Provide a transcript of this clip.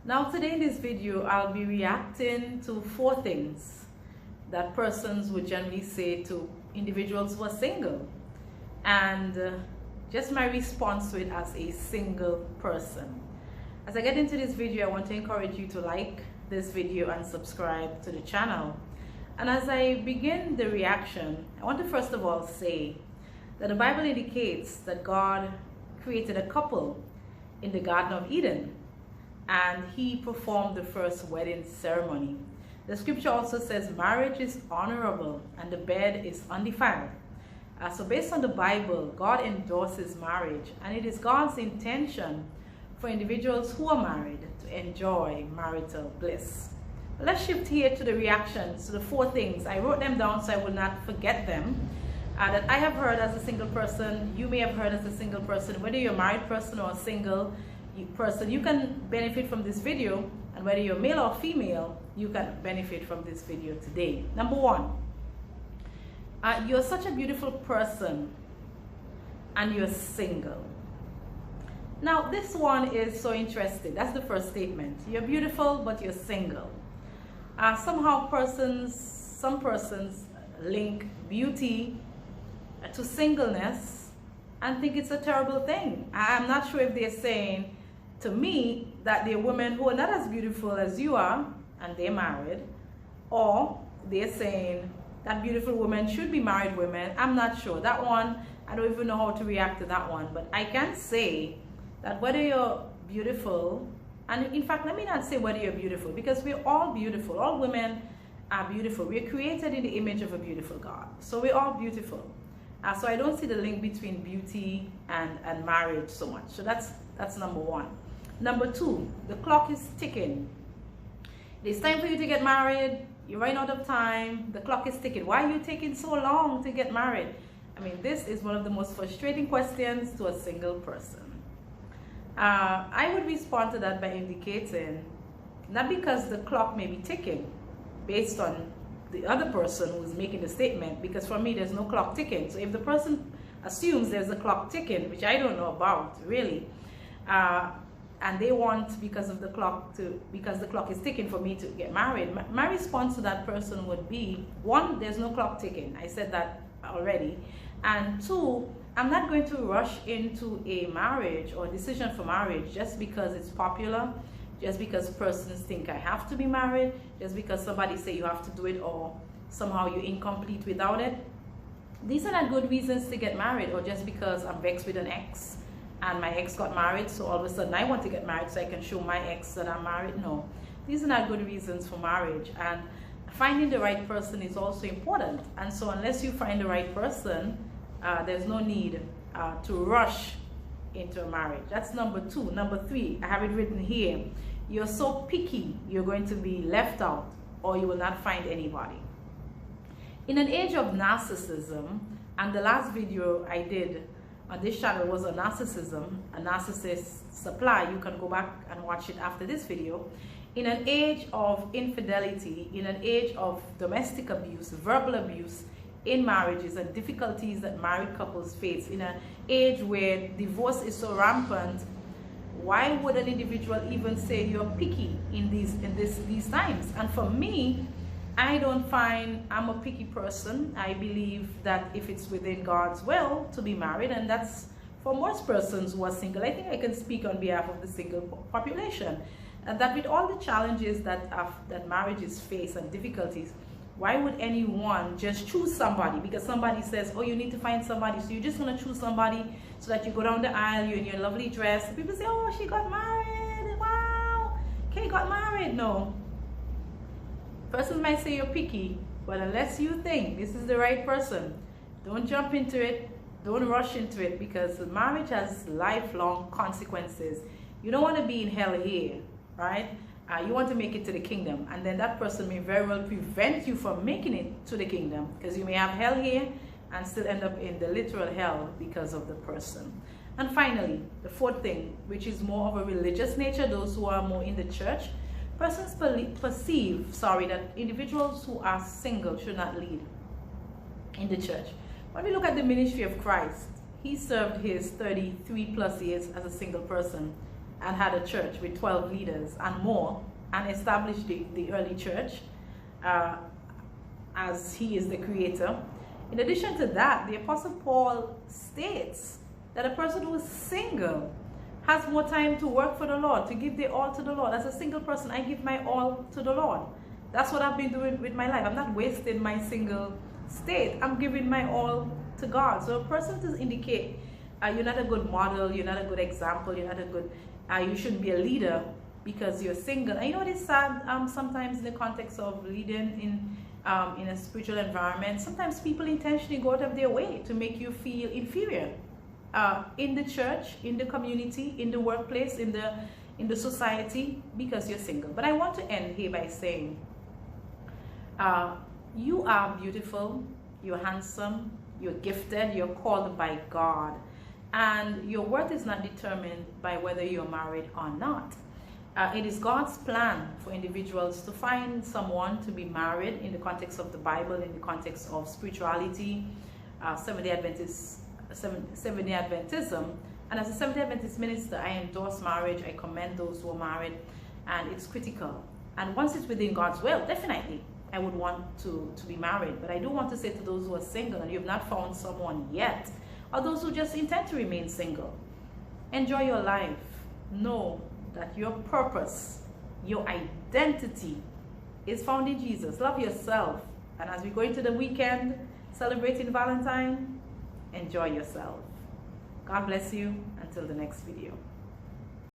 Now today in this video, I'll be reacting to 4 things that persons would generally say to individuals who are single, and just my response to it as a single person. As I get into this video, I want to encourage you to like this video and subscribe to the channel. And as I begin the reaction, I want to first of all say that the Bible indicates that God created a couple in the Garden of Eden, and he performed the first wedding ceremony. The scripture also says marriage is honorable and the bed is undefiled. So based on the Bible, God endorses marriage, and it is God's intention for individuals who are married to enjoy marital bliss. But let's shift here to the reactions to the 4 things. I wrote them down so I will not forget them. That I have heard as a single person, you may have heard as a single person. Whether you're a married person or a single person, you can benefit from this video, and whether you're male or female, you can benefit from this video today. Number 1, you're such a beautiful person and you're single. Now this one is so interesting. That's the first statement. You're beautiful but you're single. Somehow some persons link beauty to singleness and think it's a terrible thing. I'm not sure if they're saying to me that there are women who are not as beautiful as you are and they're married, or they're saying that beautiful women should be married women. I'm not sure. That one, I don't even know how to react to that one. But I can say that whether you're beautiful, and in fact, let me not say whether you're beautiful, because we're all beautiful. All women are beautiful. We're created in the image of a beautiful God. So we're all beautiful. So I don't see the link between beauty and marriage so much. So that's number 1. Number 2, the clock is ticking. It's time for you to get married. You're running out of time. The clock is ticking. Why are you taking so long to get married? I mean, this is one of the most frustrating questions to a single person. I would respond to that by indicating, not because the clock may be ticking based on the other person who's making the statement, because for me there's no clock ticking. So if the person assumes there's a clock ticking, which I don't know about really, and they want because the clock is ticking for me to get married, my response to that person would be, 1, there's no clock ticking. I said that already. And 2, I'm not going to rush into a marriage or decision for marriage just because it's popular, just because persons think I have to be married, just because somebody say you have to do it, or somehow you're incomplete without it. These are not good reasons to get married, or just because I'm vexed with an ex and my ex got married, so all of a sudden I want to get married so I can show my ex that I'm married. No, these are not good reasons for marriage. And finding the right person is also important. And so unless you find the right person, there's no need to rush into a marriage. That's number 2. Number 3, I have it written here. You're so picky, you're going to be left out, or you will not find anybody. In an age of narcissism, and the last video I did on this channel was on narcissism, a narcissist supply. You can go back and watch it after this video. In an age of infidelity, in an age of domestic abuse, verbal abuse in marriages, and difficulties that married couples face, in an age where divorce is so rampant, why would an individual even say you're picky in these times? And for me, I don't find I'm a picky person. I believe that if it's within God's will to be married, and that's for most persons who are single. I think I can speak on behalf of the single population, and that with all the challenges that marriages face and difficulties, why would anyone just choose somebody because somebody says, oh, you need to find somebody, so you're just going to choose somebody so that you go down the aisle, you're in your lovely dress, people say, oh, she got married, wow, Kay got married. No. Person might say you're picky, but unless you think this is the right person, don't jump into it, don't rush into it, because marriage has lifelong consequences. You don't want to be in hell here, right? You want to make it to the kingdom, and then that person may very well prevent you from making it to the kingdom, because you may have hell here and still end up in the literal hell because of the person. And finally, the 4th thing, which is more of a religious nature, those who are more in the church, persons perceive that individuals who are single should not lead in the church. When we look at the ministry of Christ, he served his 33+ years as a single person, and had a church with 12 leaders and more, and established the early church as he is the creator. In addition to that, the Apostle Paul states that a person who is single has more time to work for the Lord, to give their all to the Lord. As a single person, I give my all to the Lord. That's what I've been doing with my life. I'm not wasting my single state. I'm giving my all to God. So a person to indicate you're not a good model, you're not a good example, you're not a good, you shouldn't be a leader because you're single. And you know what is sad? Sometimes in the context of leading in a spiritual environment, sometimes people intentionally go out of their way to make you feel inferior. In the church, in the community, in the workplace, in the society, because you're single. But I want to end here by saying, you are beautiful, you're handsome, you're gifted, you're called by God, and your worth is not determined by whether you're married or not. It is God's plan for individuals to find someone to be married in the context of the Bible, in the context of spirituality, Seventh-day Adventism. And as a Seventh-day Adventist minister, I endorse marriage. I commend those who are married, and it's critical. And once it's within God's will, definitely I would want to be married. But I do want to say to those who are single and you have not found someone yet, or those who just intend to remain single, enjoy your life. Know that your purpose, your identity is found in Jesus. Love yourself. And as we go into the weekend celebrating Valentine, enjoy yourself. God bless you. Until the next video.